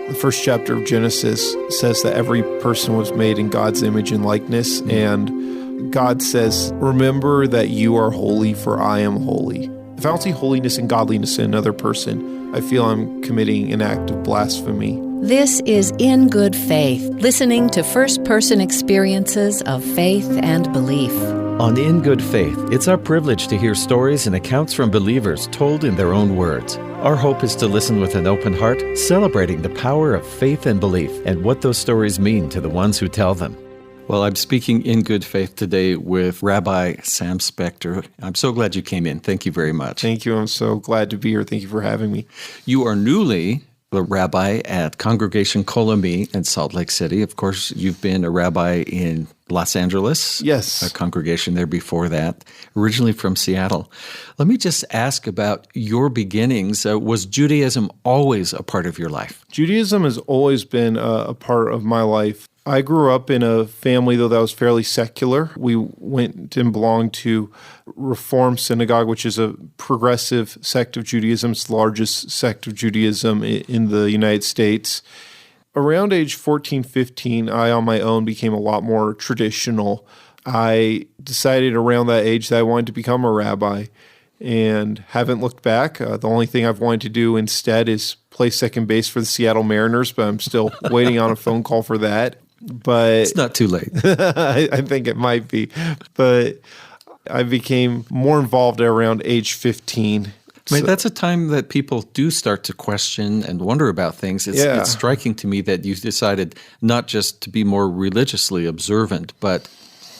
The first chapter of Genesis says that every person was made in God's image and likeness, and God says, remember that you are holy, for I am holy. If I don't see holiness and godliness in another person, I feel I'm committing an act of blasphemy. This is In Good Faith, listening to first-person experiences of faith and belief. On In Good Faith, it's our privilege to hear stories and accounts from believers told in their own words. Our hope is to listen with an open heart, celebrating the power of faith and belief and what those stories mean to the ones who tell them. Well, I'm speaking in good faith today with Rabbi Sam Spector. I'm so glad you came in. Thank you very much. Thank you. I'm so glad to be here. Thank you for having me. You are newly a rabbi at Congregation Kolami in Salt Lake City. Of course, you've been a rabbi in Los Angeles. Yes. A congregation there before that, originally from Seattle. Let me just ask about your beginnings. Was Judaism always a part of your life? Judaism has always been a part of my life. I grew up in a family, though, that was fairly secular. We went and belonged to Reform Synagogue, which is a progressive sect of Judaism. It's the largest sect of Judaism in the United States. Around age 14, 15, I, on my own, became a lot more traditional. I decided around that age that I wanted to become a rabbi and haven't looked back. The only thing I've wanted to do instead is play second base for the Seattle Mariners, but I'm still waiting on a phone call for that. But it's not too late. I think it might be. But I became more involved around age 15. I mean, that's a time that people do start to question and wonder about things. It's striking to me that you decided not just to be more religiously observant, but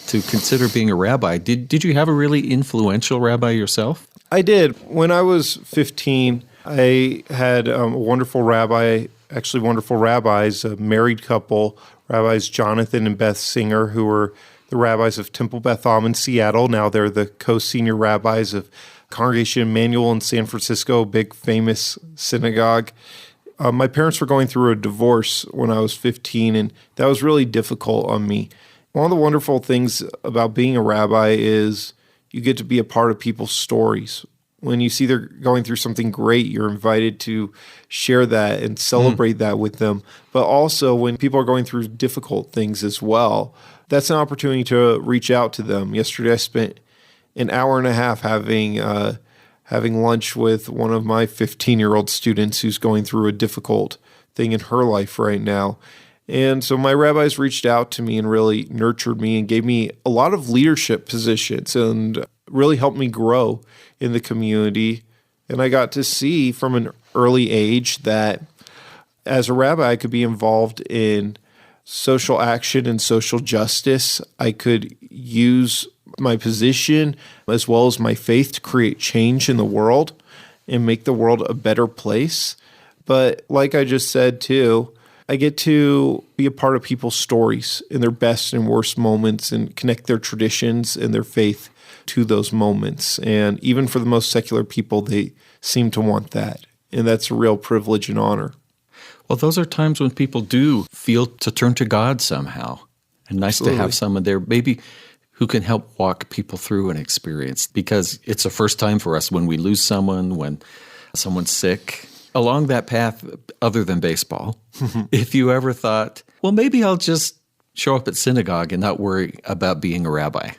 to consider being a rabbi. Did you have a really influential rabbi yourself? I did. When I was 15, I had a wonderful rabbi, actually wonderful rabbis, a married couple, Rabbis Jonathan and Beth Singer, who were the rabbis of Temple Beth Am in Seattle. Now they're the co-senior rabbis of Congregation Emmanuel in San Francisco, a big famous synagogue. My parents were going through a divorce when I was 15, and that was really difficult on me. One of the wonderful things about being a rabbi is you get to be a part of people's stories. When you see they're going through something great, you're invited to share that and celebrate that with them. But also when people are going through difficult things as well, that's an opportunity to reach out to them. Yesterday I spent an hour and a half having lunch with one of my 15-year-old students who's going through a difficult thing in her life right now. And so my rabbis reached out to me and really nurtured me and gave me a lot of leadership positions and really helped me grow in the community. And I got to see from an early age that as a rabbi, I could be involved in social action and social justice. I could use my position as well as my faith to create change in the world and make the world a better place. But like I just said too, I get to be a part of people's stories in their best and worst moments and connect their traditions and their faith to those moments. And even for the most secular people, they seem to want that. And that's a real privilege and honor. Well, those are times when people do feel to turn to God somehow. And nice Absolutely. To have someone there maybe who can help walk people through an experience, because it's a first time for us when we lose someone, when someone's sick. Along that path, other than baseball, if you ever thought, well, maybe I'll just show up at synagogue and not worry about being a rabbi.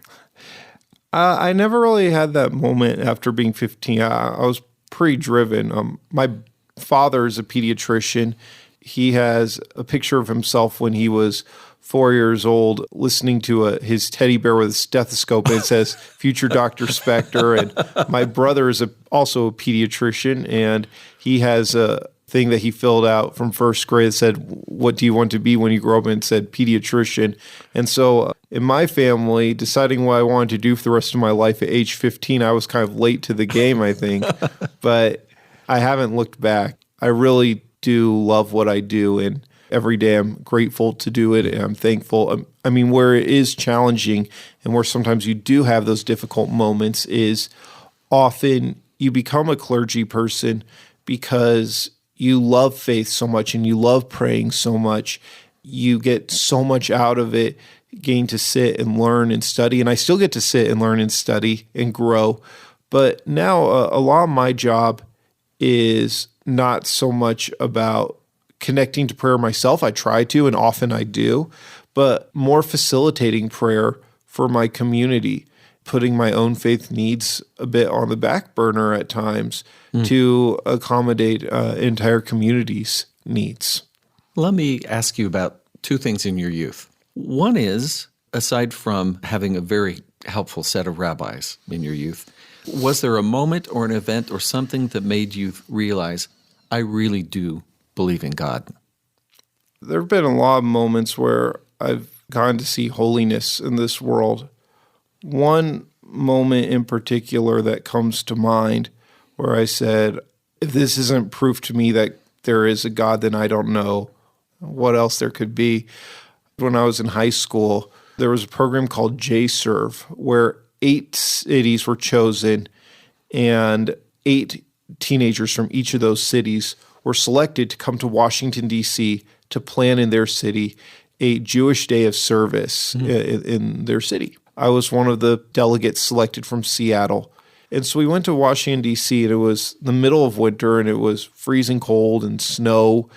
I never really had that moment after being 15. I was pretty driven. My father is a pediatrician. He has a picture of himself when he was 4 years old listening to his teddy bear with a stethoscope, and it says, future Dr. Spector. And my brother is also a pediatrician, and he has a thing that he filled out from first grade that said, what do you want to be when you grow up? And it said pediatrician. And so in my family, deciding what I wanted to do for the rest of my life at age 15, I was kind of late to the game, I think. But I haven't looked back. I really do love what I do, and every day I'm grateful to do it, and I'm thankful. I mean, where it is challenging and where sometimes you do have those difficult moments is often you become a clergy person because you love faith so much and you love praying so much. You get so much out of it, getting to sit and learn and study. And I still get to sit and learn and study and grow. But now a lot of my job is not so much about connecting to prayer myself. I try to, and often I do, but more facilitating prayer for my community, putting my own faith needs a bit on the back burner at times to accommodate entire communities' needs. Let me ask you about two things in your youth. One is, aside from having a very helpful set of rabbis in your youth, was there a moment or an event or something that made you realize, I really do believe in God? There have been a lot of moments where I've gone to see holiness in this world. One moment in particular that comes to mind where I said, if this isn't proof to me that there is a God, then I don't know what else there could be. When I was in high school, there was a program called J-Serve where 8 cities were chosen and 8 teenagers from each of those cities were selected to come to Washington, D.C. to plan in their city a Jewish day of service in their city. I was one of the delegates selected from Seattle. And so we went to Washington, D.C., and it was the middle of winter, and it was freezing cold and snow.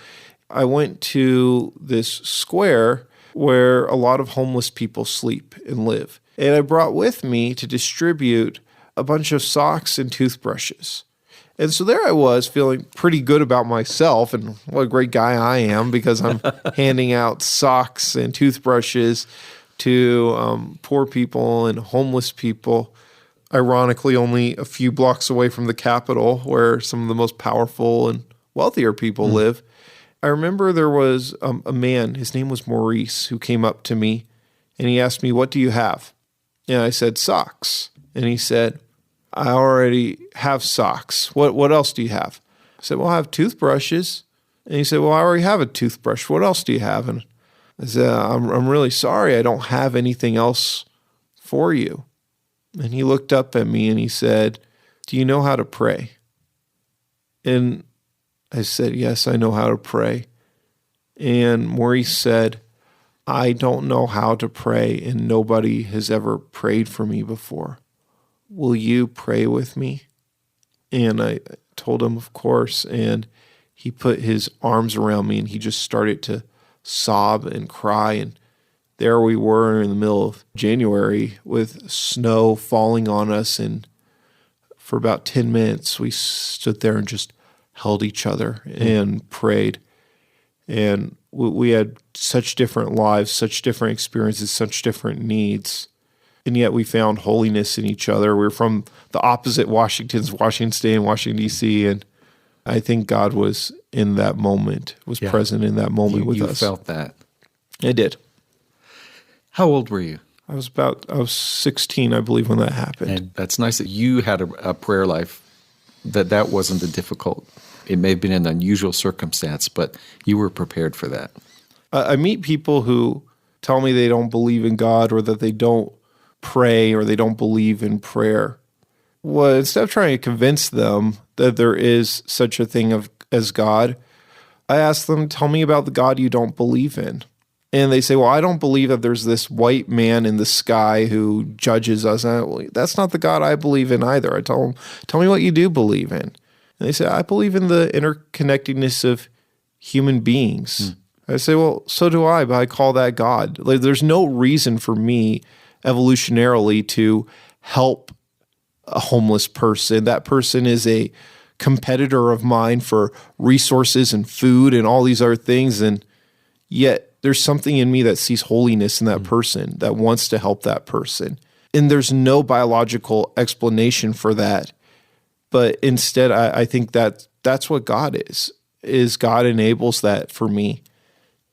I went to this square where a lot of homeless people sleep and live. And I brought with me to distribute a bunch of socks and toothbrushes. And so there I was feeling pretty good about myself and what a great guy I am because I'm handing out socks and toothbrushes to poor people and homeless people. Ironically, only a few blocks away from the Capitol where some of the most powerful and wealthier people live. I remember there was a man, his name was Maurice, who came up to me and he asked me, what do you have? And I said, socks. And he said, I already have socks. What else do you have? I said, well, I have toothbrushes. And he said, well, I already have a toothbrush. What else do you have? And I said, I'm really sorry. I don't have anything else for you. And he looked up at me and he said, do you know how to pray? And I said, yes, I know how to pray. And Maurice said, I don't know how to pray and nobody has ever prayed for me before. Will you pray with me? And I told him, of course. And he put his arms around me and he just started to sob and cry. And there we were in the middle of January with snow falling on us. And for about 10 minutes, we stood there and just held each other and prayed. And we had such different lives, such different experiences, such different needs. And yet we found holiness in each other. We're from the opposite Washingtons, Washington State and Washington, D.C. And I think God was in that moment, was present in that moment with us. You felt that? I did. How old were you? I was 16, I believe, when that happened. And that's nice that you had a prayer life, that wasn't a difficult, it may have been an unusual circumstance, but you were prepared for that. I meet people who tell me they don't believe in God or that they don't pray or they don't believe in prayer. Well, instead of trying to convince them that there is such a thing as God, I ask them, tell me about the God you don't believe in. And they say, well, I don't believe that there's this white man in the sky who judges us. Well, that's not the God I believe in either. I tell them, tell me what you do believe in. And they say, I believe in the interconnectedness of human beings. I say, well, so do I, but I call that God. Like, there's no reason for me evolutionarily to help a homeless person. That person is a competitor of mine for resources and food and all these other things. And yet there's something in me that sees holiness in that person, that wants to help that person. And there's no biological explanation for that. But instead, I think that's what God is God enables that for me.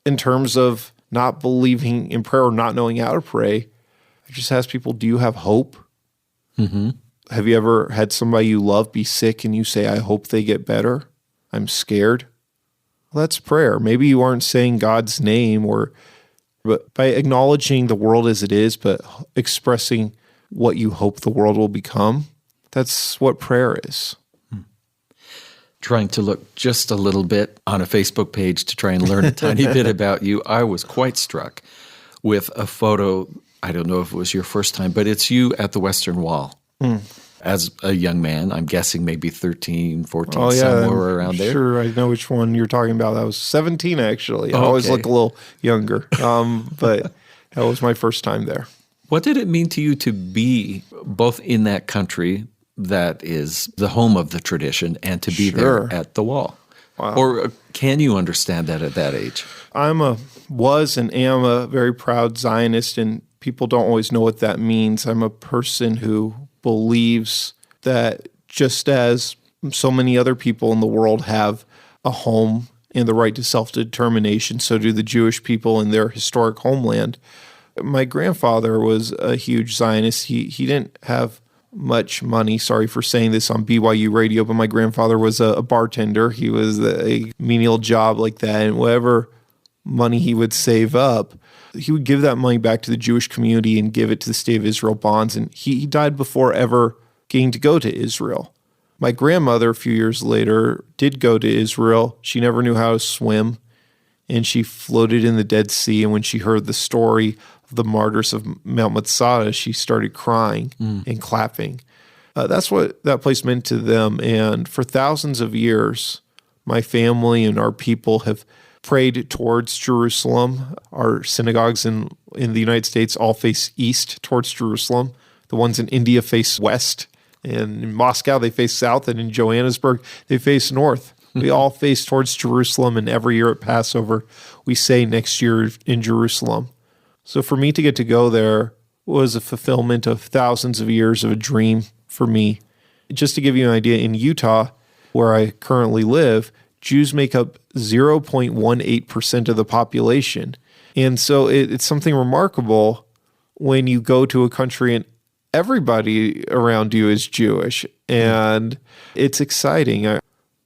In terms of not believing in prayer or not knowing how to pray, I just ask people, do you have hope? Mm-hmm. Have you ever had somebody you love be sick and you say, I hope they get better? I'm scared. Well, that's prayer. Maybe you aren't saying God's name, but by acknowledging the world as it is, but expressing what you hope the world will become, that's what prayer is. Trying to look just a little bit on a Facebook page to try and learn a tiny bit about you, I was quite struck with a photo. I don't know if it was your first time, but it's you at the Western Wall as a young man. I'm guessing maybe 13, 14, Oh, yeah. somewhere around there. Sure, I know which one you're talking about. I was 17, actually. I always look a little younger, but that was my first time there. What did it mean to you to be both in that country that is the home of the tradition and to be there at the wall? Wow. Or can you understand that at that age? Was and am a very proud Zionist, and people don't always know what that means. I'm a person who believes that just as so many other people in the world have a home and the right to self-determination, so do the Jewish people in their historic homeland. My grandfather was a huge Zionist. He didn't have much money. Sorry for saying this on BYU radio, but my grandfather was a bartender. He was a menial job like that, and whatever money he would save up, he would give that money back to the Jewish community and give it to the State of Israel bonds. And he died before ever getting to go to Israel. My grandmother, a few years later, did go to Israel. She never knew how to swim, and she floated in the Dead Sea. And when she heard the story of the martyrs of Mount Masada, she started crying and clapping. That's what that place meant to them. And for thousands of years, my family and our people have prayed towards Jerusalem. Our synagogues in the United States all face east towards Jerusalem. The ones in India face west. And in Moscow, they face south. And in Johannesburg, they face north. We all face towards Jerusalem. And every year at Passover, we say next year in Jerusalem. So for me to get to go there was a fulfillment of thousands of years of a dream for me. Just to give you an idea, in Utah, where I currently live, Jews make up 0.18% of the population. And so it's something remarkable when you go to a country and everybody around you is Jewish. And it's exciting. I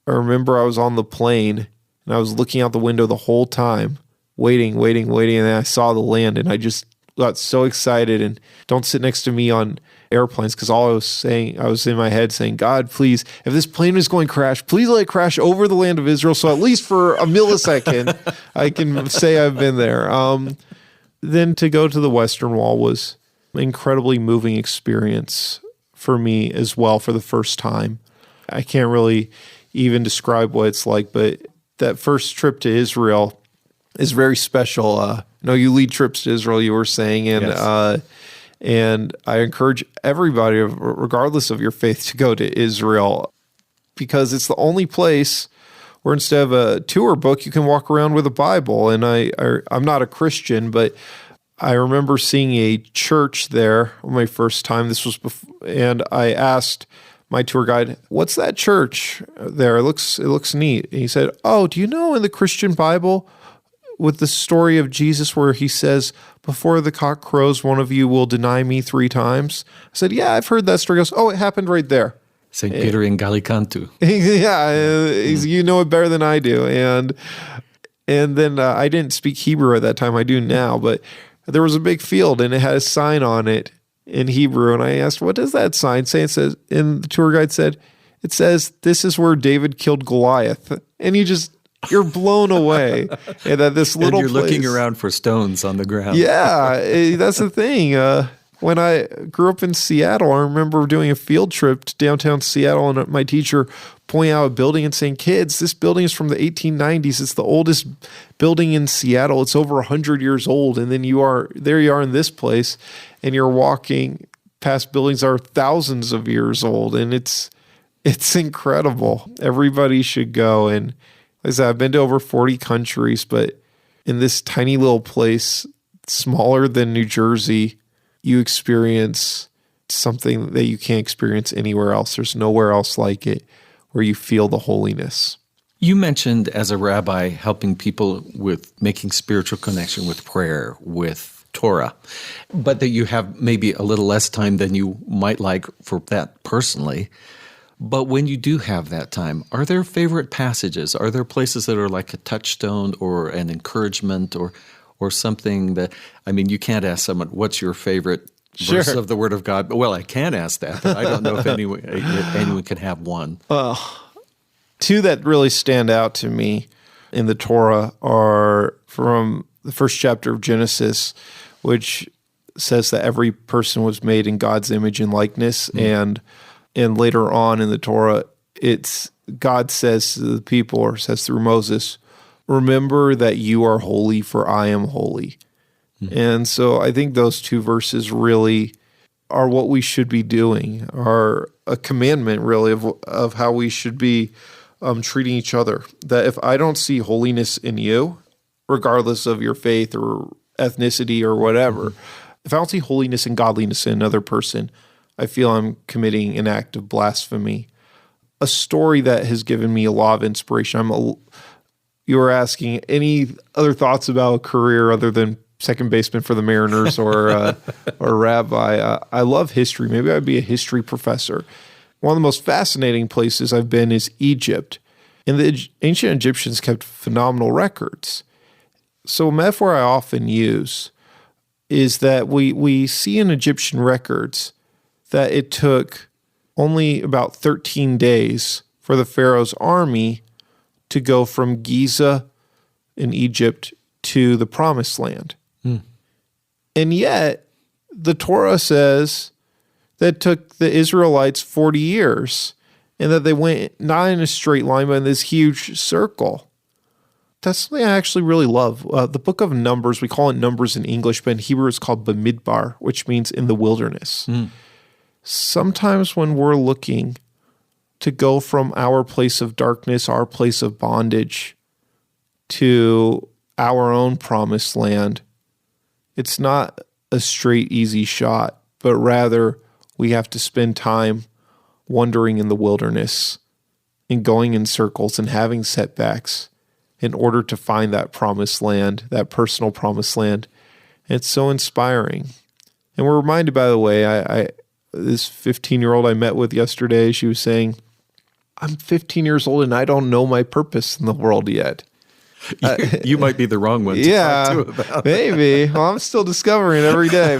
remember I was on the plane and I was looking out the window the whole time, waiting. And then I saw the land and I just got so excited. And don't sit next to me on airplanes, because all I was in my head saying, God, please, if this plane is going to crash, please let it crash over the land of Israel. So at least for a millisecond, I can say I've been there. Then to go to the Western Wall was an incredibly moving experience for me as well for the first time. I can't really even describe what it's like, but that first trip to Israel is very special. I know you lead trips to Israel, you were saying, and yes. And I encourage everybody, regardless of your faith, to go to Israel, because it's the only place where instead of a tour book, you can walk around with a Bible. And I'm not a Christian, but I remember seeing a church there on my first time. This was before, and I asked my tour guide, "What's that church there? It looks neat." And he said, "Oh, do you know in the Christian Bible, with the story of Jesus where he says, 'Before the cock crows, one of you will deny me 3 times'?" I said, "Yeah, I've heard that story." He goes, "Oh, it happened right there." St. Peter in Galicantu. Yeah, you know it better than I do. And then I didn't speak Hebrew at that time. I do now, but there was a big field and it had a sign on it in Hebrew. And I asked, "What does that sign say?" It says, and the tour guide said, "It says, 'This is where David killed Goliath.'" And you're blown away. And that this little and you're place, looking around for stones on the ground. Yeah, that's the thing. When I grew up in Seattle, I remember doing a field trip to downtown Seattle, and my teacher pointing out a building and saying, "Kids, this building is from the 1890s. It's the oldest building in Seattle. It's over 100 years old." And then you are in this place, and you're walking past buildings that are thousands of years old, and it's incredible. Everybody should go. And like I said, I've been to over 40 countries, but in this tiny little place, smaller than New Jersey, you experience something that you can't experience anywhere else. There's nowhere else like it where you feel the holiness. You mentioned as a rabbi helping people with making spiritual connection with prayer, with Torah, but that you have maybe a little less time than you might like for that personally. But when you do have that time, are there favorite passages? Are there places that are like a touchstone or an encouragement or something that, I mean, you can't ask someone, what's your favorite verse of the Word of God? Well, I can ask that, but I don't know if anyone can have one. Two that really stand out to me in the Torah are from the first chapter of Genesis, which says that every person was made in God's image and likeness, and And later on in the Torah, it's God says to the people, or says through Moses, remember that you are holy, for I am holy. Mm-hmm. And so I think those two verses really are what we should be doing, are a commandment really of how we should be treating each other. That if I don't see holiness in you, regardless of your faith or ethnicity or whatever, if I don't see holiness and godliness in another person, I feel I'm committing an act of blasphemy. A story that has given me a lot of inspiration. You were asking any other thoughts about a career other than second baseman for the Mariners or rabbi. I love history. Maybe I'd be a history professor. One of the most fascinating places I've been is Egypt. And the ancient Egyptians kept phenomenal records. So a metaphor I often use is that we see in Egyptian records that it took only about 13 days for the Pharaoh's army to go from Giza in Egypt to the Promised Land. Mm. And yet, the Torah says that it took the Israelites 40 years and that they went not in a straight line, but in this huge circle. That's something I actually really love. The book of Numbers, we call it Numbers in English, but in Hebrew it's called Bamidbar, which means in the wilderness. Mm. Sometimes when we're looking to go from our place of darkness, our place of bondage, to our own promised land, it's not a straight, easy shot, but rather we have to spend time wandering in the wilderness and going in circles and having setbacks in order to find that promised land, that personal promised land. And it's so inspiring. And we're reminded, by the way, this 15-year-old I met with yesterday, she was saying, I'm 15 years old and I don't know my purpose in the world yet. You might be the wrong one to talk to about maybe. Well, I'm still discovering it every day.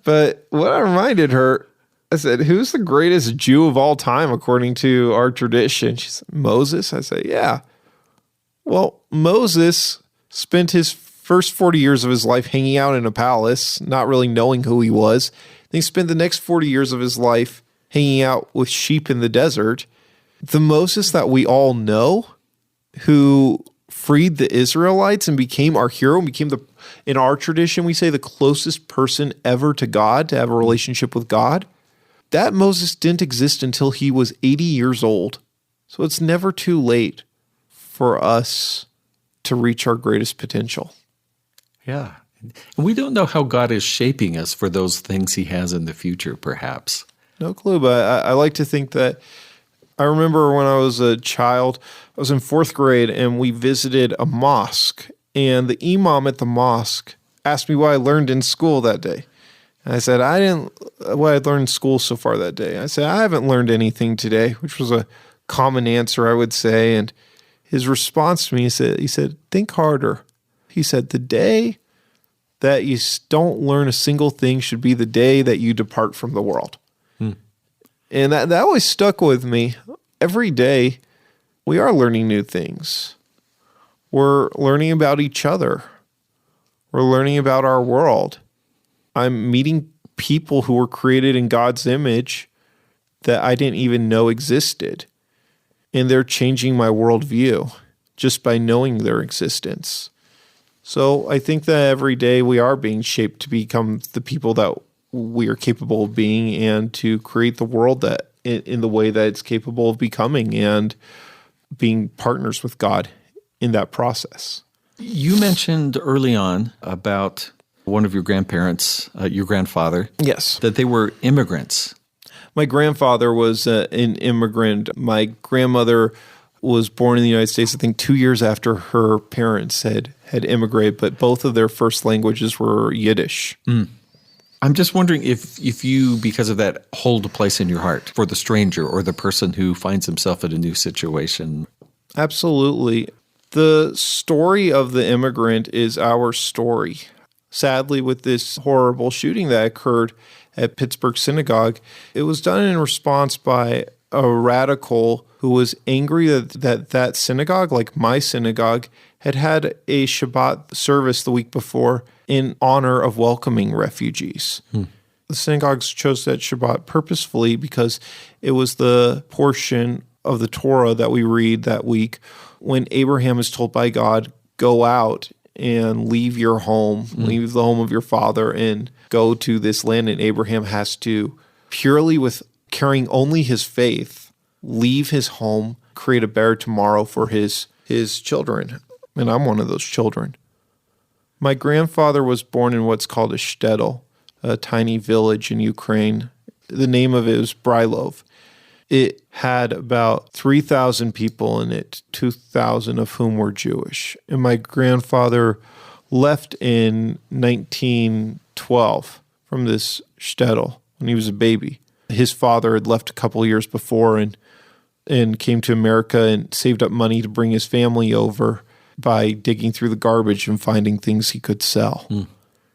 But what I reminded her, I said, who's the greatest Jew of all time according to our tradition? She said, Moses. I said, yeah. Well, Moses spent his first 40 years of his life hanging out in a palace, not really knowing who he was. Then he spent the next 40 years of his life hanging out with sheep in the desert. The Moses that we all know, who freed the Israelites and became our hero, and became in our tradition, we say the closest person ever to God, to have a relationship with God. That Moses didn't exist until he was 80 years old. So it's never too late for us to reach our greatest potential. Yeah. And we don't know how God is shaping us for those things he has in the future, perhaps. No clue, but I like to think that I remember when I was a child, I was in 4th grade, and we visited a mosque, and the imam at the mosque asked me what I learned in school that day. And I said, what I learned in school so far that day. I said, I haven't learned anything today, which was a common answer, I would say. And his response to me, he said, think harder. He said, the day that you don't learn a single thing should be the day that you depart from the world. And that always stuck with me. Every day, we are learning new things. We're learning about each other. We're learning about our world. I'm meeting people who were created in God's image that I didn't even know existed. And they're changing my worldview just by knowing their existence. So I think that every day we are being shaped to become the people that we are capable of being, and to create the world that in the way that it's capable of becoming, and being partners with God in that process. You mentioned early on about one of your grandparents, your grandfather. Yes. That they were immigrants. My grandfather was an immigrant. My grandmother was born in the United States, I think 2 years after her parents had immigrated, but both of their first languages were Yiddish. Mm. I'm just wondering if you, because of that, hold a place in your heart for the stranger or the person who finds himself in a new situation. Absolutely. The story of the immigrant is our story. Sadly, with this horrible shooting that occurred at Pittsburgh Synagogue, it was done in response by a radical who was angry that synagogue, like my synagogue, had a Shabbat service the week before in honor of welcoming refugees. The synagogues chose that Shabbat purposefully because it was the portion of the Torah that we read that week when Abraham is told by God, go out and leave your home, leave the home of your father and go to this land. And Abraham has to, purely with carrying only his faith, leave his home, create a better tomorrow for his children. And I'm one of those children. My grandfather was born in what's called a shtetl, a tiny village in Ukraine. The name of it was Brylov. It had about 3,000 people in it, 2,000 of whom were Jewish. And my grandfather left in 1912 from this shtetl when he was a baby. His father had left a couple years before and came to America and saved up money to bring his family over by digging through the garbage and finding things he could sell.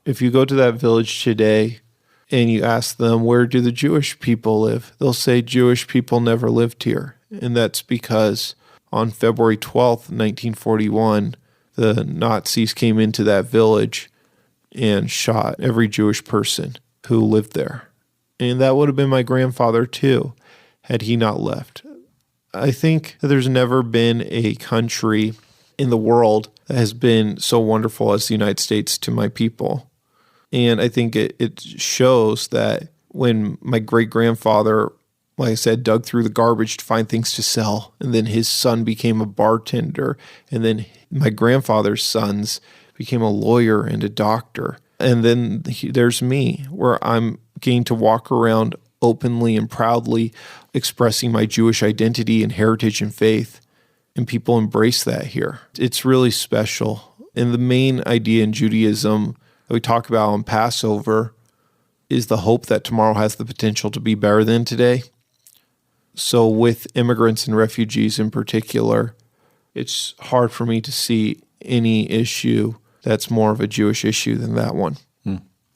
If you go to that village today and you ask them, where do the Jewish people live? They'll say Jewish people never lived here. And that's because on February 12th, 1941, the Nazis came into that village and shot every Jewish person who lived there. And that would have been my grandfather too, had he not left. I think that there's never been a country in the world that has been so wonderful as the United States to my people. And I think it shows that when my great-grandfather, like I said, dug through the garbage to find things to sell, and then his son became a bartender, and then my grandfather's sons became a lawyer and a doctor. And then there's me, where I'm getting to walk around openly and proudly expressing my Jewish identity and heritage and faith. And people embrace that here. It's really special. And the main idea in Judaism that we talk about on Passover is the hope that tomorrow has the potential to be better than today. So with immigrants and refugees in particular, it's hard for me to see any issue that's more of a Jewish issue than that one.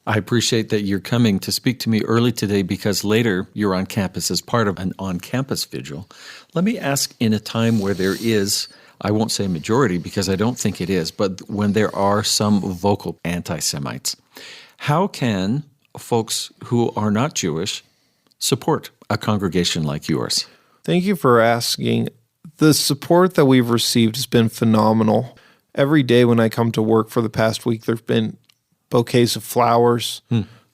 I appreciate that you're coming to speak to me early today because later you're on campus as part of an on-campus vigil. Let me ask, in a time where there is, I won't say majority because I don't think it is, but when there are some vocal anti-Semites, how can folks who are not Jewish support a congregation like yours? Thank you for asking. The support that we've received has been phenomenal. Every day when I come to work for the past week, there've been bouquets of flowers.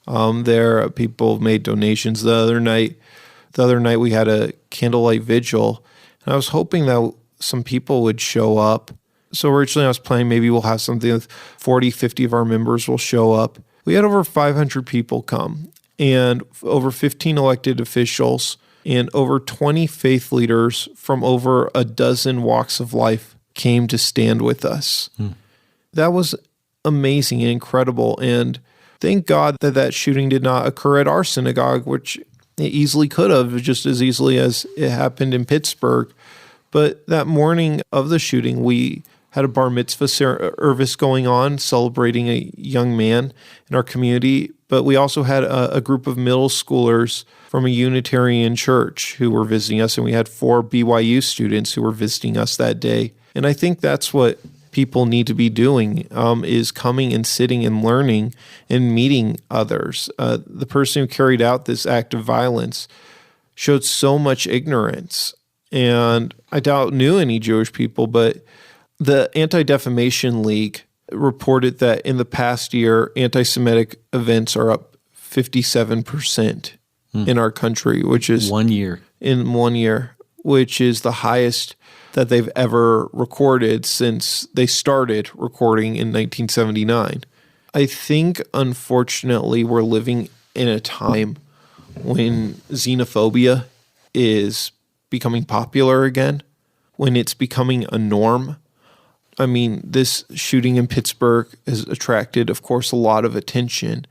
There, people made donations. The other night we had a candlelight vigil, and I was hoping that some people would show up. So originally I was planning maybe we'll have something with 40, 50 of our members will show up. We had over 500 people come, and over 15 elected officials, and over 20 faith leaders from over a dozen walks of life came to stand with us. That was amazing and incredible, and thank God that shooting did not occur at our synagogue, which it easily could have, just as easily as it happened in Pittsburgh. But that morning of the shooting, we had a bar mitzvah service going on, celebrating a young man in our community. But we also had a group of middle schoolers from a Unitarian church who were visiting us, and we had 4 BYU students who were visiting us that day. And I think that's what people need to be doing, is coming and sitting and learning and meeting others. The person who carried out this act of violence showed so much ignorance, and I doubt knew any Jewish people, but the Anti-Defamation League reported that in the past year, anti-Semitic events are up 57% in our country, which is in 1 year, which is the highest that they've ever recorded since they started recording in 1979. I think, unfortunately, we're living in a time when xenophobia is becoming popular again, when it's becoming a norm. I mean, this shooting in Pittsburgh has attracted, of course, a lot of attention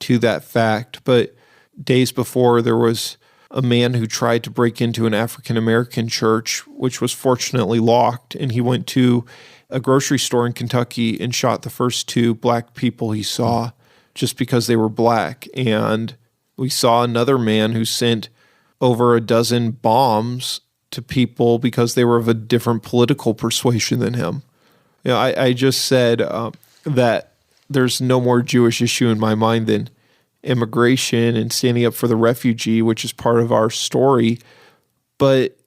to that fact, but days before there was a man who tried to break into an African-American church, which was fortunately locked, and he went to a grocery store in Kentucky and shot the first 2 black people he saw just because they were black. And we saw another man who sent over a dozen bombs to people because they were of a different political persuasion than him. You know, I just said that there's no more Jewish issue in my mind than immigration and standing up for the refugee, which is part of our story. But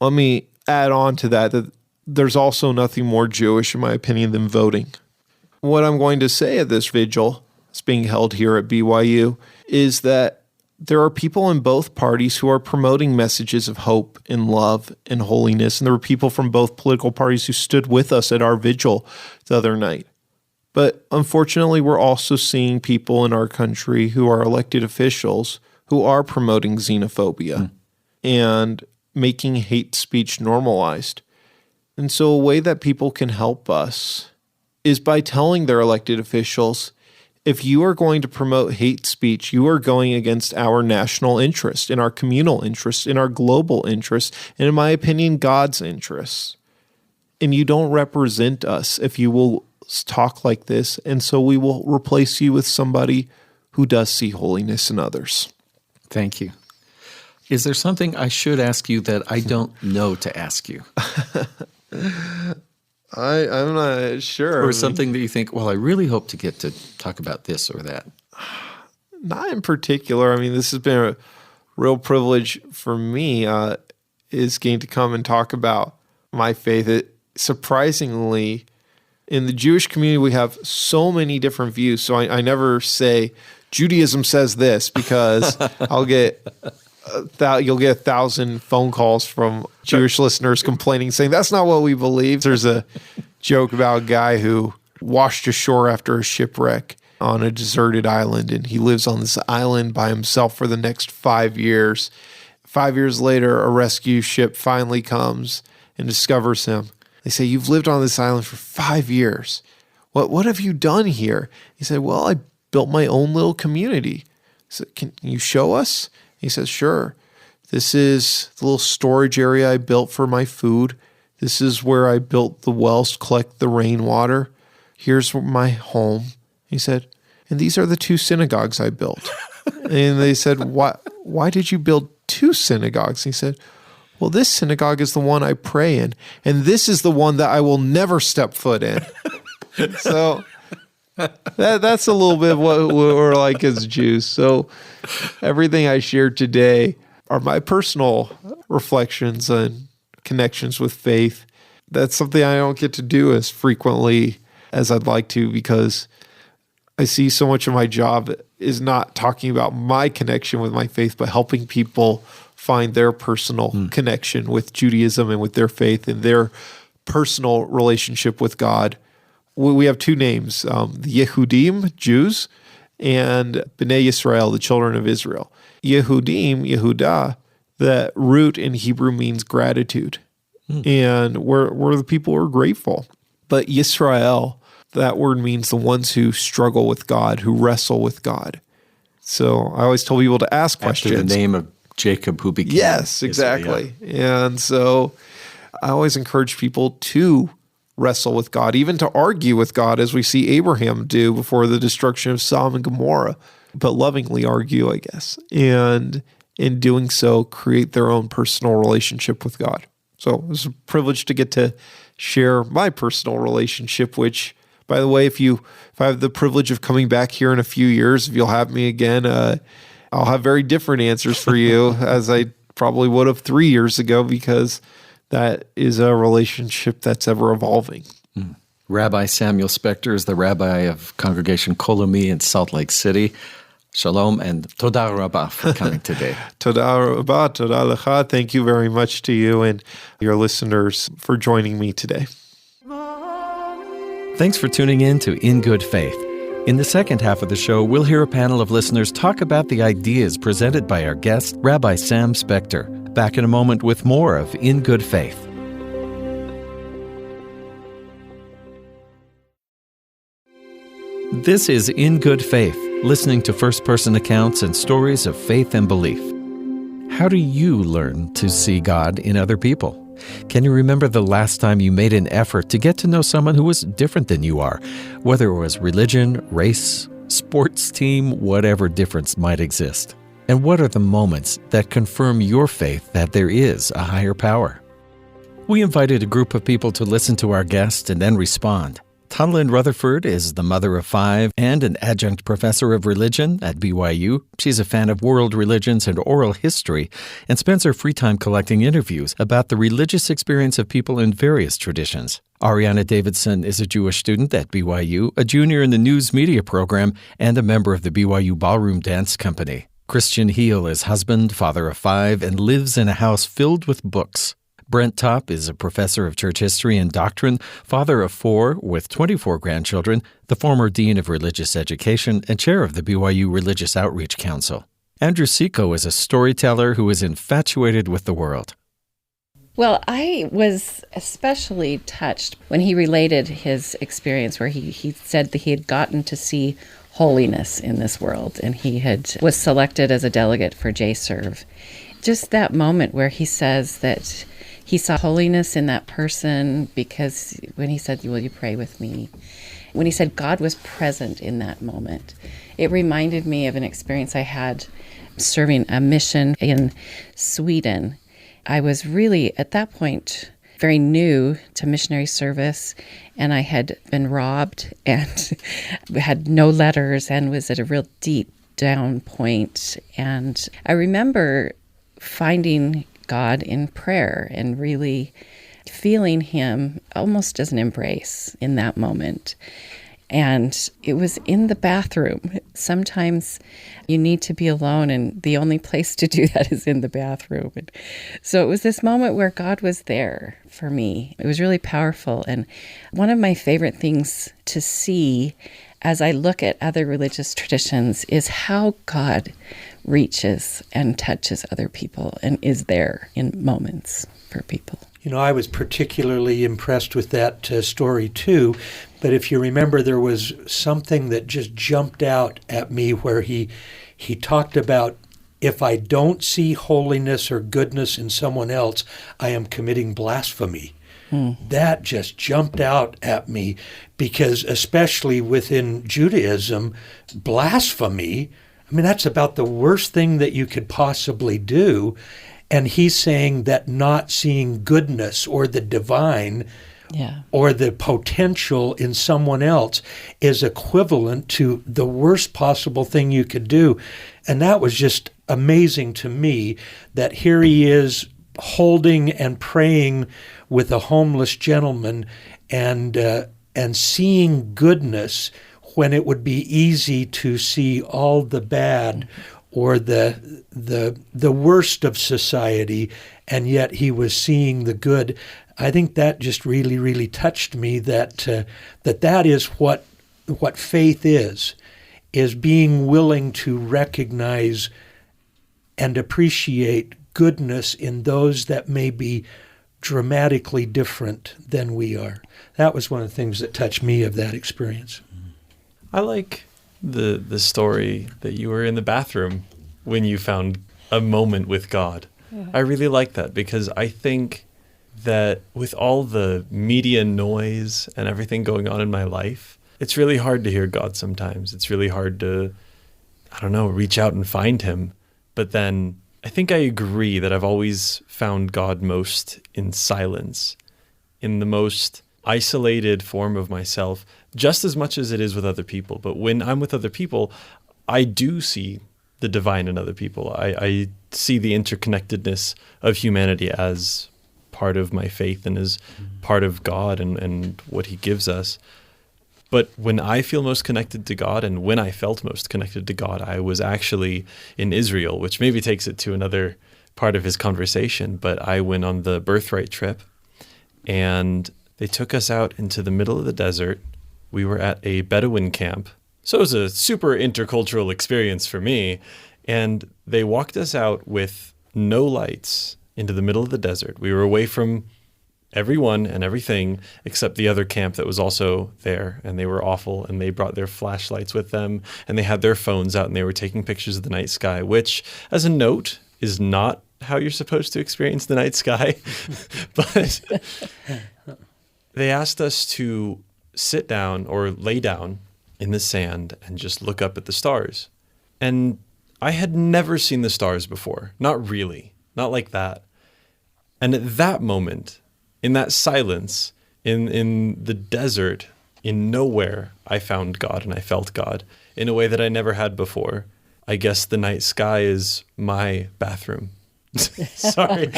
let me add on to that there's also nothing more Jewish, in my opinion, than voting. What I'm going to say at this vigil, that's being held here at BYU, is that there are people in both parties who are promoting messages of hope and love and holiness. And there were people from both political parties who stood with us at our vigil the other night. But unfortunately, we're also seeing people in our country who are elected officials who are promoting xenophobia and making hate speech normalized. And so a way that people can help us is by telling their elected officials, if you are going to promote hate speech, you are going against our national interest, in our communal interest, in our global interest, and in my opinion, God's interests. And you don't represent us if you will talk like this, and so we will replace you with somebody who does see holiness in others. Thank you. Is there something I should ask you that I don't know to ask you? I'm not sure. Or something that you think, well, I really hope to get to talk about this or that? Not in particular. I mean, this has been a real privilege for me, is getting to come and talk about my faith. Surprisingly, in the Jewish community, we have so many different views. So I never say Judaism says this, because you'll get 1,000 phone calls from Jewish listeners complaining, saying that's not what we believe. There's a joke about a guy who washed ashore after a shipwreck on a deserted island, and he lives on this island by himself for the next 5 years. 5 years later, a rescue ship finally comes and discovers him. They say, "You've lived on this island for 5 years. What have you done here?" He said, "Well, I built my own little community." He said, "Can you show us?" He says, "Sure. This is the little storage area I built for my food. This is where I built the wells to collect the rainwater. Here's my home." He said, "And these are the 2 synagogues I built." And they said, why did you build 2 synagogues? He said, "Well, this synagogue is the one I pray in, and this is the one that I will never step foot in." So that's a little bit of what we're like as Jews. So everything I shared today are my personal reflections and connections with faith. That's something I don't get to do as frequently as I'd like to, because I see so much of my job is not talking about my connection with my faith, but helping people find their personal connection with Judaism and with their faith and their personal relationship with God. We have 2 names, the Yehudim, Jews, and Bnei Yisrael, the children of Israel. Yehudim, Yehudah, the root in Hebrew means gratitude. And we're the people who are grateful. But Yisrael, that word means the ones who struggle with God, who wrestle with God. So I always tell people to ask questions. After the name of Jacob, who became Yes, exactly. Israel, yeah. And so I always encourage people to wrestle with God, even to argue with God, as we see Abraham do before the destruction of Sodom and Gomorrah, but lovingly argue, I guess. And in doing so, create their own personal relationship with God. So it's a privilege to get to share my personal relationship, which, by the way, if I have the privilege of coming back here in a few years, if you'll have me again, I'll have very different answers for you as I probably would have 3 years ago, because that is a relationship that's ever evolving. Rabbi Samuel Spector is the rabbi of Congregation Kolomi in Salt Lake City. Shalom and toda rabba for coming today. Toda rabba, toda lecha. Thank you very much to you and your listeners for joining me today. Thanks for tuning in to In Good Faith. In the second half of the show, we'll hear a panel of listeners talk about the ideas presented by our guest, Rabbi Sam Spector. Back in a moment with more of In Good Faith. This is In Good Faith, listening to first-person accounts and stories of faith and belief. How do you learn to see God in other people? Can you remember the last time you made an effort to get to know someone who was different than you are, whether it was religion, race, sports team, whatever difference might exist? And what are the moments that confirm your faith that there is a higher power? We invited a group of people to listen to our guest and then respond. Hunlin Rutherford is the mother of 5 and an adjunct professor of religion at BYU. She's a fan of world religions and oral history and spends her free time collecting interviews about the religious experience of people in various traditions. Ariana Davidson is a Jewish student at BYU, a junior in the news media program, and a member of the BYU Ballroom Dance Company. Christian Heel is husband, father of 5, and lives in a house filled with books. Brent Topp is a professor of church history and doctrine, father of 4 with 24 grandchildren, the former dean of religious education, and chair of the BYU Religious Outreach Council. Andrew Seco is a storyteller who is infatuated with the world. Well, I was especially touched when he related his experience where he said that he had gotten to see holiness in this world, and was selected as a delegate for JServe. Just that moment where he says that he saw holiness in that person, because when he said, "Will you pray with me?" When he said God was present in that moment, it reminded me of an experience I had serving a mission in Sweden. I was really, at that point, very new to missionary service, and I had been robbed and had no letters and was at a real deep down point. And I remember finding God in prayer and really feeling him almost as an embrace in that moment. And it was in the bathroom. Sometimes you need to be alone, and the only place to do that is in the bathroom. And so it was this moment where God was there for me. It was really powerful. And one of my favorite things to see as I look at other religious traditions is how God reaches and touches other people and is there in moments for people. You know, I was particularly impressed with that story too, but if you remember, there was something that just jumped out at me where he talked about, if I don't see holiness or goodness in someone else, I am committing blasphemy. That just jumped out at me, because especially within Judaism, blasphemy, I mean, that's about the worst thing that you could possibly do. And he's saying that not seeing goodness or the divine or the potential in someone else is equivalent to the worst possible thing you could do. And that was just amazing to me, that here he is holding and praying with a homeless gentleman and seeing goodness when it would be easy to see all the bad or the worst of society, and yet he was seeing the good. I think that just really, really touched me, that is what faith is being willing to recognize and appreciate goodness in those that may be dramatically different than we are. That was one of the things that touched me of that experience. I like the story that you were in the bathroom when you found a moment with God. Yeah. I really like that, because I think that with all the media noise and everything going on in my life, it's really hard to hear God sometimes. It's really hard to, reach out and find him. But then I think I agree that I've always found God most in silence, in the most isolated form of myself, just as much as it is with other people. But when I'm with other people, I do see the divine in other people. I see the interconnectedness of humanity as part of my faith and as part of God and what he gives us. But when I feel most connected to God, and when I felt most connected to God, I was actually in Israel, which maybe takes it to another part of his conversation. But I went on the Birthright trip, and they took us out into the middle of the desert. We were at a Bedouin camp. So it was a super intercultural experience for me. And they walked us out with no lights into the middle of the desert. We were away from everyone and everything except the other camp that was also there, and they were awful, and they brought their flashlights with them, and they had their phones out, and they were taking pictures of the night sky, which, as a note, is not how you're supposed to experience the night sky. But they asked us to sit down or lay down in the sand and just look up at the stars. And I had never seen the stars before. Not really. Not like that. And at that moment, in that silence, in the desert, in nowhere I found God and I felt God in a way that I never had before. I guess the night sky is my bathroom. Sorry.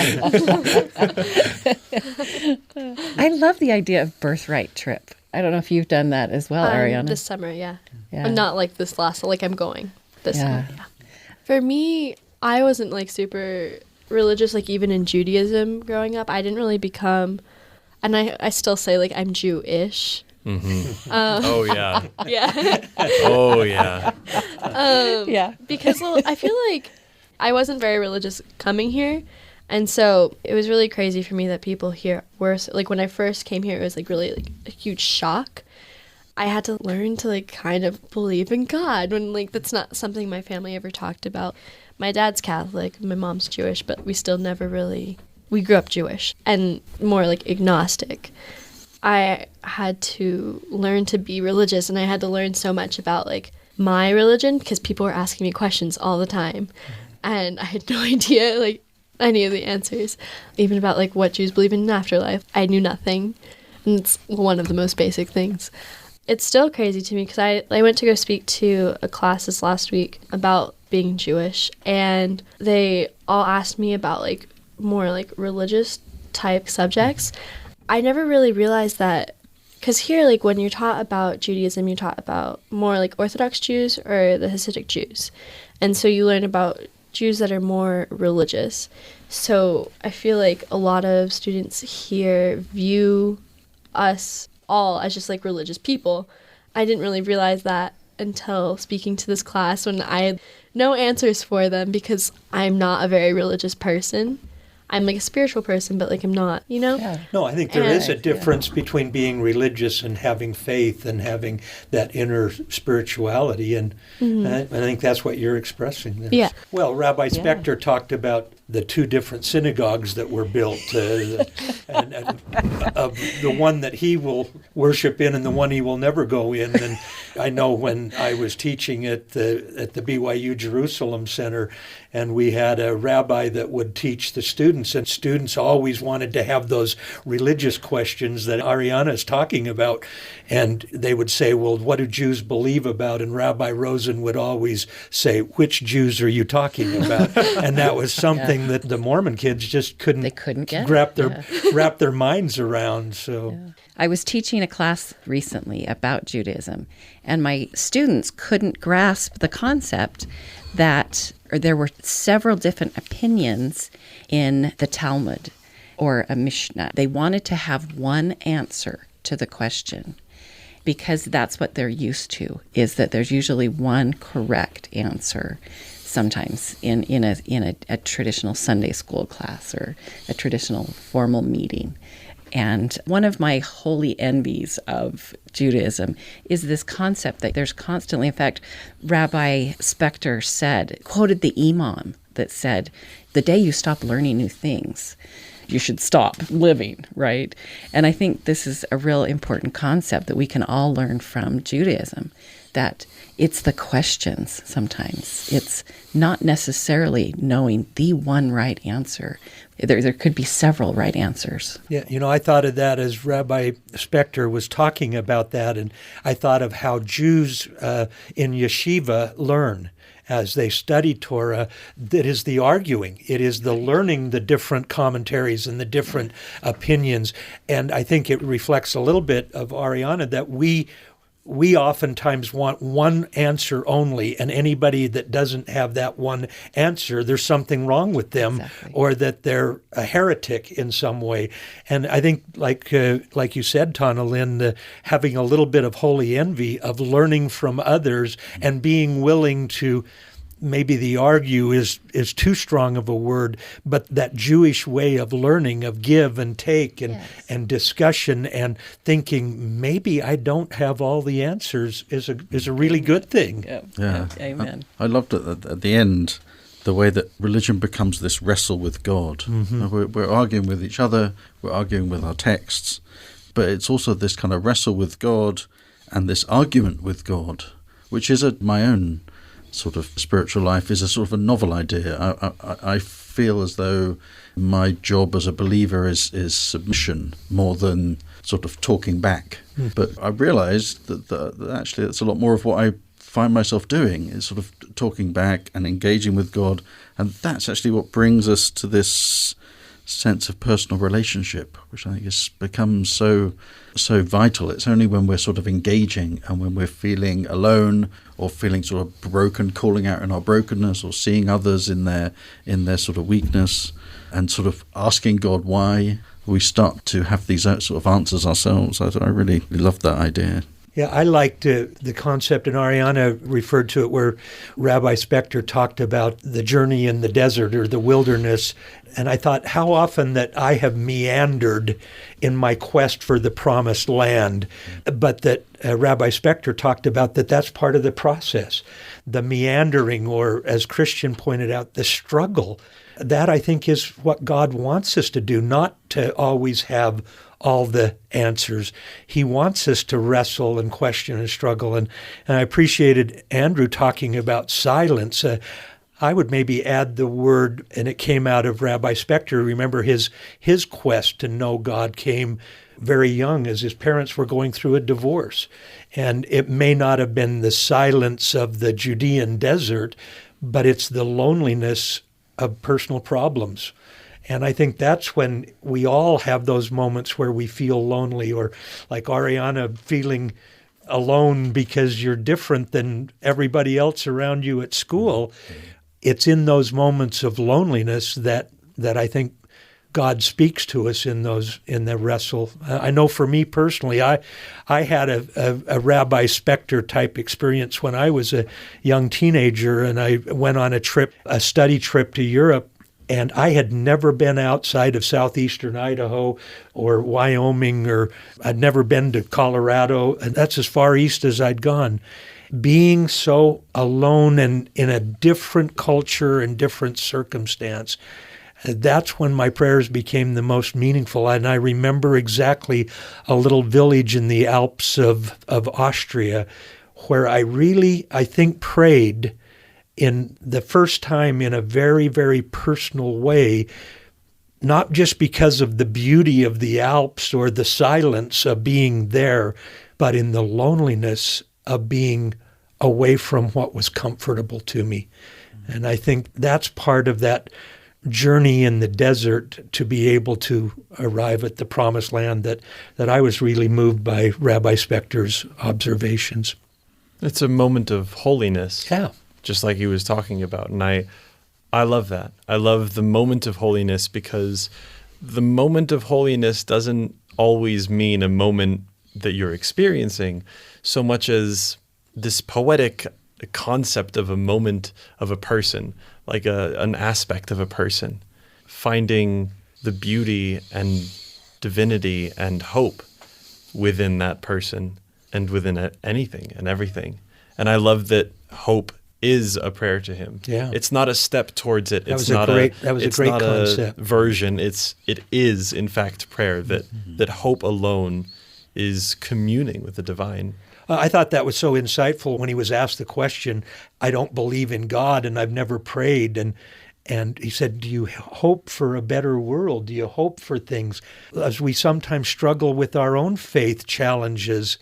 I love the idea of birthright trip. I don't know if you've done that as well, Ariana. This summer, yeah. Not like this last, like I'm going this summer, yeah. For me, I wasn't like super religious, like even in Judaism growing up. I didn't really become, and I still say like I'm Jewish. Mm-hmm. Oh, yeah. Yeah. Oh, yeah. Yeah. Because I feel like I wasn't very religious coming here. And so it was really crazy for me that people here were, like when I first came here, it was like really like a huge shock. I had to learn to like kind of believe in God when like that's not something my family ever talked about. My dad's Catholic, my mom's Jewish, but we still never really, we grew up Jewish and more like agnostic. I had to learn to be religious, and I had to learn so much about like my religion because people were asking me questions all the time. And I had no idea like any of the answers, even about like what Jews believe in afterlife. I knew nothing, and it's one of the most basic things. It's still crazy to me because I went to go speak to a class this last week about being Jewish, and they all asked me about like more like religious type subjects. I never really realized that, because here like when you're taught about Judaism, you're taught about more like Orthodox Jews or the Hasidic Jews, and so you learn about Jews that are more religious. So I feel like a lot of students here view us all as just like religious people. I didn't really realize that until speaking to this class when I had no answers for them because I'm not a very religious person. I'm like a spiritual person, but like I'm not, you know? Yeah. No, I think there is a difference between being religious and having faith and having that inner spirituality. And I think that's what you're expressing there. Yeah. Well, Rabbi Spector talked about the two different synagogues that were built, and the one that he will worship in and the one he will never go in. And I know when I was teaching at the BYU Jerusalem Center, and we had a rabbi that would teach the students, and students always wanted to have those religious questions that Ariana is talking about. And they would say, well, what do Jews believe about? And Rabbi Rosen would always say, which Jews are you talking about? And that was something that the Mormon kids just couldn't get wrap their minds around. So I was teaching a class recently about Judaism, and my students couldn't grasp the concept that there were several different opinions in the Talmud or a Mishnah. They wanted to have one answer to the question because that's what they're used to, is that there's usually one correct answer sometimes in a traditional Sunday school class or a traditional formal meeting. And one of my holy envies of Judaism is this concept that there's constantly, in fact, Rabbi Spector quoted the imam that said, the day you stop learning new things, you should stop living, right? And I think this is a real important concept that we can all learn from Judaism, that it's the questions sometimes. It's not necessarily knowing the one right answer. There could be several right answers. Yeah, I thought of that as Rabbi Spector was talking about that, and I thought of how Jews in yeshiva learn. As they study Torah, that is the arguing. It is the learning the different commentaries and the different opinions. And I think it reflects a little bit of Ariana that we oftentimes want one answer only, and anybody that doesn't have that one answer, there's something wrong with them, or that they're a heretic in some way. And I think, like you said, Tana Lynn, having a little bit of holy envy of learning from others and being willing to, maybe the argue is too strong of a word, but that Jewish way of learning, of give and take and discussion and thinking, maybe I don't have all the answers is a really good thing. Yeah. Amen. I loved it at the end, the way that religion becomes this wrestle with God. Mm-hmm. We're arguing with each other, we're arguing with our texts, but it's also this kind of wrestle with God and this argument with God, which is my own sort of spiritual life is a sort of a novel idea. I feel as though my job as a believer is submission more than sort of talking back. But I realized that actually it's a lot more of what I find myself doing, is sort of talking back and engaging with God. And that's actually what brings us to this sense of personal relationship, which I think has become so vital. It's only when we're sort of engaging and when we're feeling alone or feeling sort of broken, calling out in our brokenness, or seeing others in their sort of weakness and sort of asking God why, we start to have these sort of answers ourselves. I really love that idea. Yeah, I liked the concept, and Ariana referred to it, where Rabbi Spector talked about the journey in the desert or the wilderness. And I thought how often that I have meandered in my quest for the promised land, but that Rabbi Spector talked about that's part of the process. The meandering, or as Christian pointed out, the struggle. That, I think, is what God wants us to do, not to always have all the answers. He wants us to wrestle and question and struggle. And I appreciated Andrew talking about silence. I would maybe add the word, and it came out of Rabbi Spector. Remember, his quest to know God came very young, as his parents were going through a divorce. And it may not have been the silence of the Judean desert, but it's the loneliness of personal problems. And I think that's when we all have those moments where we feel lonely, or like Ariana, feeling alone because you're different than everybody else around you at school. It's in those moments of loneliness that I think God speaks to us in the wrestle. I know for me personally, I had a Rabbi Spector type experience when I was a young teenager, and I went on a study trip to Europe. And I had never been outside of southeastern Idaho or Wyoming, or I'd never been to Colorado, and that's as far east as I'd gone. Being so alone and in a different culture and different circumstance, that's when my prayers became the most meaningful. And I remember exactly a little village in the Alps of Austria where I think, prayed in the first time in a very, very personal way, not just because of the beauty of the Alps or the silence of being there, but in the loneliness of being away from what was comfortable to me. And I think that's part of that journey in the desert, to be able to arrive at the promised land, that I was really moved by Rabbi Spector's observations. It's a moment of holiness. Yeah. Just like he was talking about. And I love that. I love the moment of holiness, because the moment of holiness doesn't always mean a moment that you're experiencing, so much as this poetic concept of a moment of a person, like an aspect of a person, finding the beauty and divinity and hope within that person and within anything and everything. And I love that hope is a prayer to him. Yeah. It's not a step towards it. That was a great concept. A version. It is in fact prayer, that hope alone is communing with the divine. I thought that was so insightful when he was asked the question, I don't believe in God and I've never prayed. And he said, do you hope for a better world? Do you hope for things? As we sometimes struggle with our own faith challenges,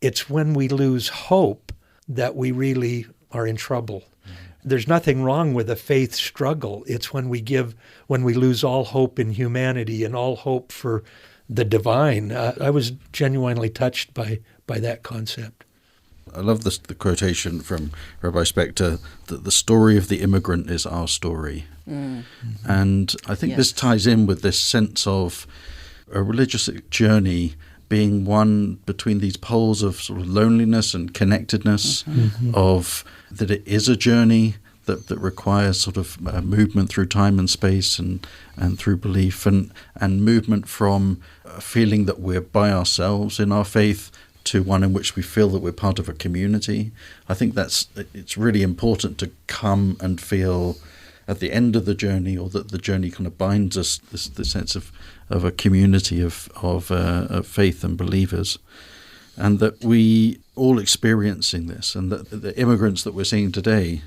it's when we lose hope that we really are in trouble. There's nothing wrong with a faith struggle. It's when we lose all hope in humanity and all hope for the divine. I was genuinely touched by that concept. I love the quotation from Rabbi Spector that the story of the immigrant is our story. Mm-hmm. And I think this ties in with this sense of a religious journey being one between these poles of sort of loneliness and connectedness, of that it is a journey that requires sort of movement through time and space and through belief and movement from a feeling that we're by ourselves in our faith to one in which we feel that we're part of a community. I think it's really important to come and feel at the end of the journey, or that the journey kind of binds us, this sense of a community of faith and believers, and that we all experiencing this, and that the immigrants that we're seeing today,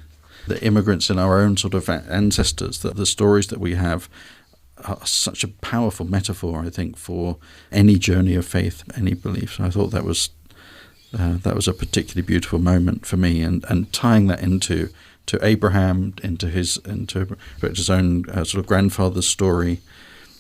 the immigrants in our own sort of ancestors, that the stories that we have such a powerful metaphor, I think, for any journey of faith, any belief. So I thought that was a particularly beautiful moment for me, and tying that into Abraham, into Richard's own sort of grandfather's story,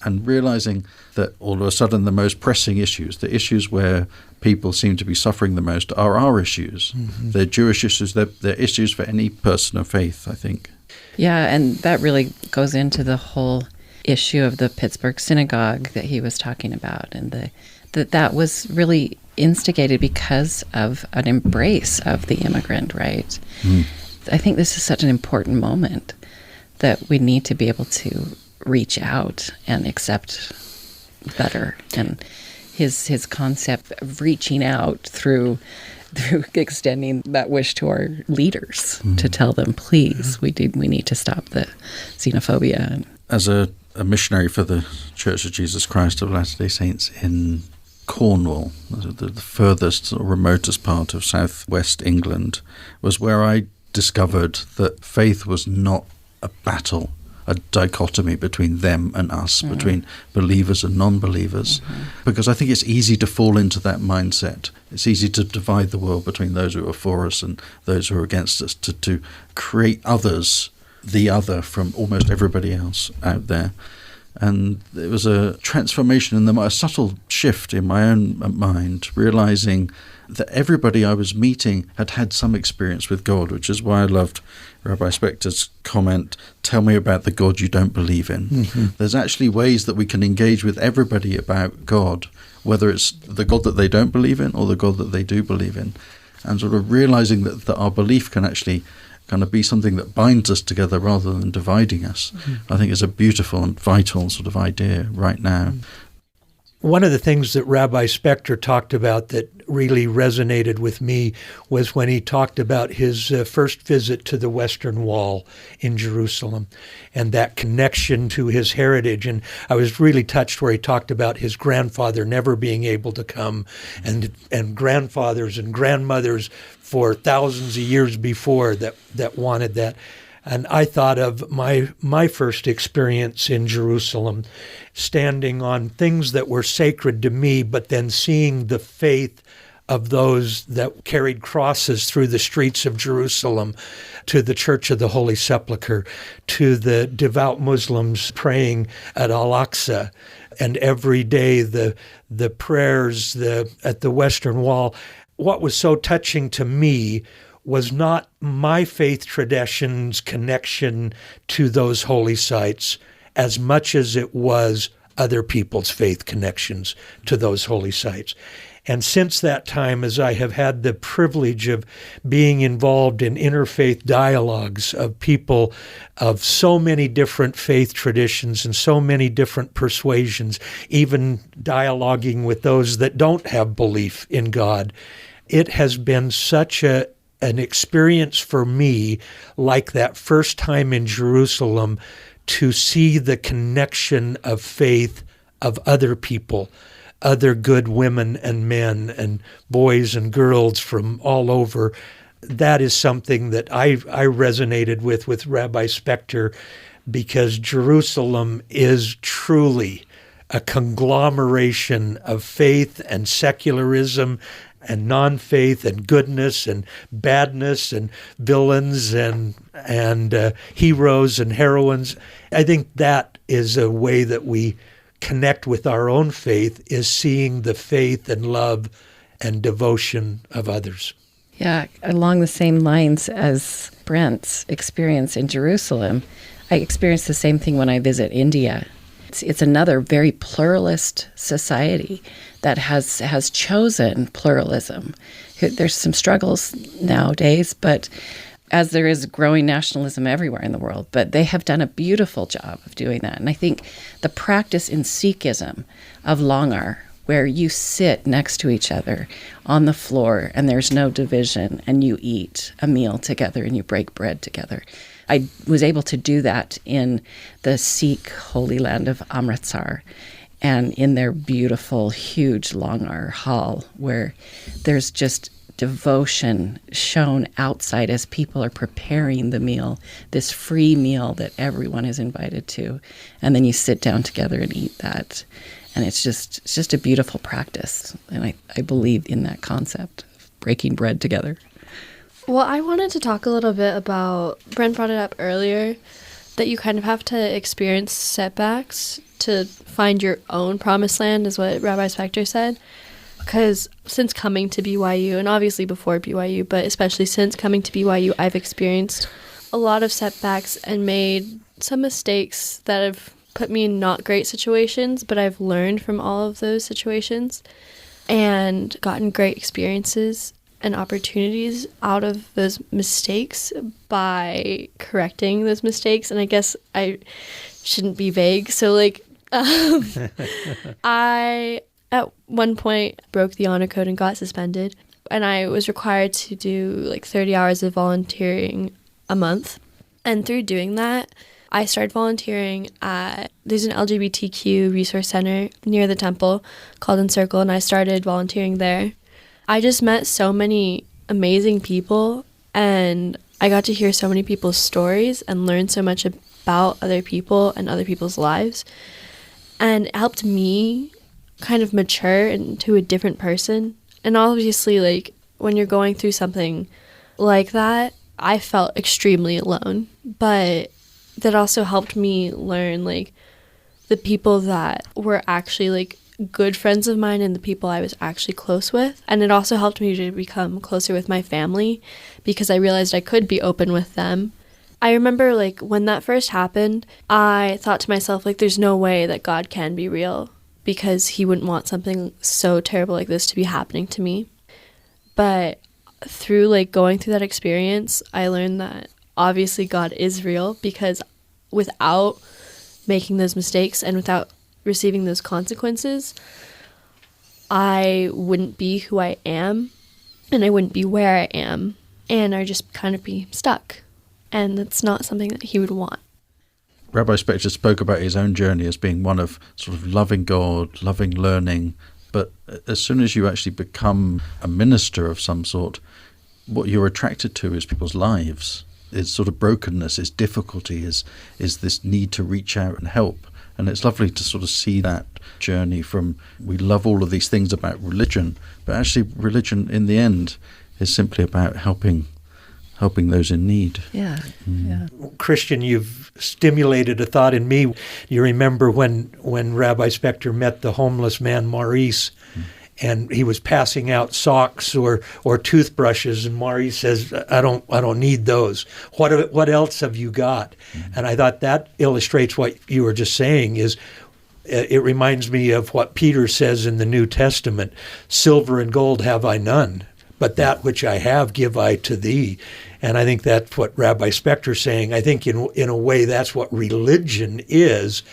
and realizing that all of a sudden the most pressing issues, the issues where people seem to be suffering the most, are our issues. Mm-hmm. They're Jewish issues. They're issues for any person of faith, I think. Yeah, and that really goes into the whole issue of the Pittsburgh Synagogue that he was talking about, and that was really instigated because of an embrace of the immigrant, right? Mm. I think this is such an important moment that we need to be able to reach out and accept better. And his concept of reaching out through extending that wish to our leaders to tell them, please, we need to stop the xenophobia. As a missionary for the Church of Jesus Christ of Latter-day Saints in Cornwall, the furthest or remotest part of southwest England, was where I discovered that faith was not a battle, a dichotomy between them and us, between believers and non-believers. Because I think it's easy to fall into that mindset. It's easy to divide the world between those who are for us and those who are against us, to create others, the other, from almost everybody else out there. And it was a transformation a subtle shift in my own mind, realizing that everybody I was meeting had some experience with God, which is why I loved Rabbi Spector's comment, tell me about the God you don't believe in. Mm-hmm. There's actually ways that we can engage with everybody about God, whether it's the God that they don't believe in or the God that they do believe in, and sort of realizing that our belief can actually kind of be something that binds us together rather than dividing us. Mm-hmm. I think is a beautiful and vital sort of idea right now. One of the things that Rabbi Spector talked about that really resonated with me was when he talked about his first visit to the Western Wall in Jerusalem and that connection to his heritage. And I was really touched where he talked about his grandfather never being able to come, and grandfathers and grandmothers for thousands of years before that wanted that. And I thought of my first experience in Jerusalem, standing on things that were sacred to me, but then seeing the faith of those that carried crosses through the streets of Jerusalem, to the Church of the Holy Sepulchre, to the devout Muslims praying at Al-Aqsa, and every day the prayers at the Western Wall. What was so touching to me was not my faith tradition's connection to those holy sites as much as it was other people's faith connections to those holy sites. And since that time, as I have had the privilege of being involved in interfaith dialogues of people of so many different faith traditions and so many different persuasions, even dialoguing with those that don't have belief in God, it has been such an experience for me, like that first time in Jerusalem, to see the connection of faith of other people, other good women and men and boys and girls from all over. That is something that I resonated with Rabbi Spector, because Jerusalem is truly a conglomeration of faith and secularism and non-faith and goodness and badness and villains and heroes and heroines. I think that is a way that we connect with our own faith, is seeing the faith and love and devotion of others. Yeah, along the same lines as Brent's experience in Jerusalem, I experience the same thing when I visit India. It's another very pluralist society that has chosen pluralism. There's some struggles nowadays, but as there is growing nationalism everywhere in the world, but they have done a beautiful job of doing that. And I think the practice in Sikhism of langar, where you sit next to each other on the floor and there's no division and you eat a meal together and you break bread together. I was able to do that in the Sikh holy land of Amritsar and in their beautiful, huge langar hall, where there's just devotion shown outside as people are preparing the meal, this free meal that everyone is invited to. And then you sit down together and eat that. And it's just a beautiful practice. And I believe in that concept of breaking bread together. Well, I wanted to talk a little bit about, Brent brought it up earlier, that you kind of have to experience setbacks to find your own promised land, is what Rabbi Spector said. Because since coming to BYU, and obviously before BYU, but especially since coming to BYU, I've experienced a lot of setbacks and made some mistakes that have put me in not great situations, but I've learned from all of those situations and gotten great experiences and opportunities out of those mistakes by correcting those mistakes. And I guess I shouldn't be vague. So, I, at one point, broke the honor code and got suspended. And I was required to do 30 hours of volunteering a month. And through doing that, I started volunteering there's an LGBTQ resource center near the temple called Encircle, and I started volunteering there. I just met so many amazing people, and I got to hear so many people's stories and learn so much about other people and other people's lives. And it helped me kind of mature into a different person. And obviously, when you're going through something like that, I felt extremely alone. But that also helped me learn, the people that were actually, good friends of mine and the people I was actually close with. And it also helped me to become closer with my family because I realized I could be open with them. I remember, when that first happened, I thought to myself, there's no way that God can be real because he wouldn't want something so terrible like this to be happening to me. But through, going through that experience, I learned that obviously God is real because without making those mistakes and without receiving those consequences, I wouldn't be who I am and I wouldn't be where I am, and I'd just kind of be stuck. And that's not something that he would want. Rabbi Spector spoke about his own journey as being one of sort of loving God, loving learning. But as soon as you actually become a minister of some sort, what you're attracted to is people's lives. It's sort of brokenness, it's difficulty, is this need to reach out and help. And it's lovely to sort of see that journey from, we love all of these things about religion, but actually religion in the end is simply about helping those in need. Yeah, yeah. Christian, you've stimulated a thought in me. You remember when Rabbi Spector met the homeless man Maurice, and he was passing out socks or toothbrushes, and Maurice says, "I don't need those. What else have you got?" And I thought that illustrates what you were just saying. It reminds me of what Peter says in the New Testament: "Silver and gold have I none, but that which I have give I to thee." And I think that's what Rabbi Spector's saying. I think in a way that's what religion is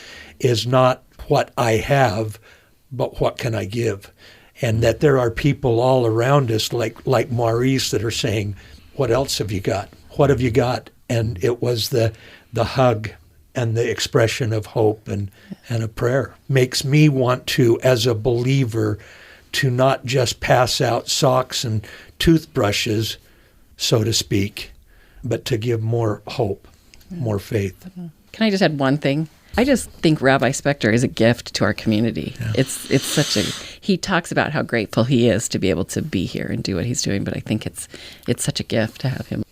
not what I have, but what can I give. And that there are people all around us like Maurice that are saying, "What else have you got? What have you got?" And it was the hug and the expression of hope and a prayer. Makes me want to, as a believer, to not just pass out socks and toothbrushes, so to speak, but to give more hope, more faith. Can I just add one thing? I just think Rabbi Spector is a gift to our community. Yeah. It's such a, he talks about how grateful he is to be able to be here and do what he's doing, but I think it's such a gift to have him.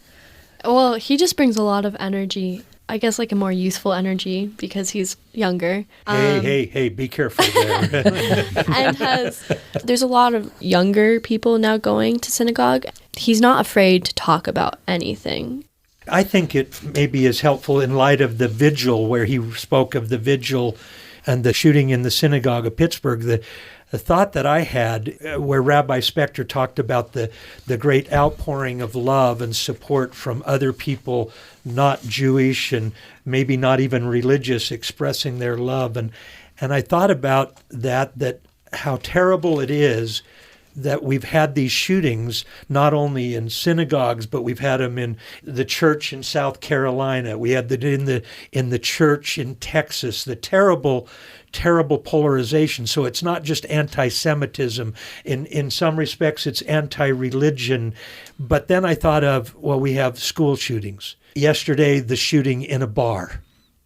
Well, he just brings a lot of energy, I guess a more youthful energy because he's younger. Hey, be careful there. And there's a lot of younger people now going to synagogue. He's not afraid to talk about anything. I think it maybe is helpful in light of the vigil where he spoke of the vigil and the shooting in the synagogue of Pittsburgh. The thought that I had where Rabbi Spector talked about the great outpouring of love and support from other people, not Jewish and maybe not even religious, expressing their love. And I thought about that how terrible it is that we've had these shootings not only in synagogues, but we've had them in the church in South Carolina. We had that in the church in Texas. The terrible polarization. So it's not just anti-Semitism. In some respects, it's anti-religion. But then I thought of, well, we have school shootings. Yesterday, the shooting in a bar.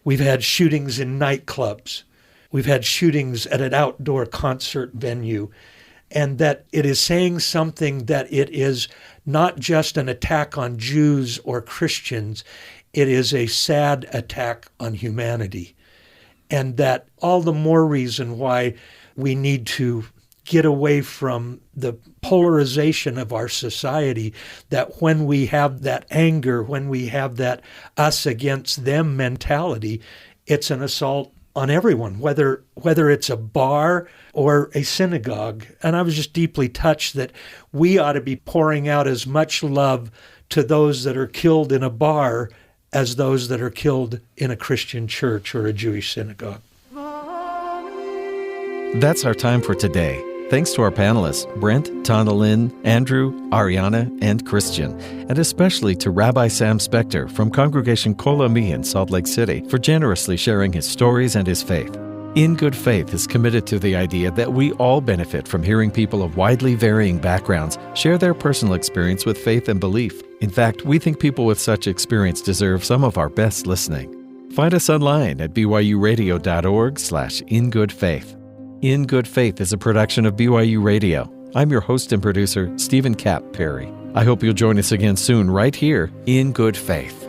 We've had shootings in nightclubs. We've had shootings at an outdoor concert venue. And that it is saying something that it is not just an attack on Jews or Christians. It is a sad attack on humanity. And that all the more reason why we need to get away from the polarization of our society, that when we have that anger, when we have that us against them mentality, it's an assault on everyone, whether it's a bar or a synagogue. And I was just deeply touched that we ought to be pouring out as much love to those that are killed in a bar as those that are killed in a Christian church or a Jewish synagogue. That's our time for today. Thanks to our panelists, Brent, Tonalyn, Andrew, Ariana, and Christian, and especially to Rabbi Sam Spector from Congregation Kol Ami in Salt Lake City for generously sharing his stories and his faith. In Good Faith is committed to the idea that we all benefit from hearing people of widely varying backgrounds share their personal experience with faith and belief. In fact, we think people with such experience deserve some of our best listening. Find us online at byuradio.org/ingoodfaith. In Good Faith is a production of BYU Radio. I'm your host and producer, Stephen Kapp Perry. I hope you'll join us again soon right here in Good Faith.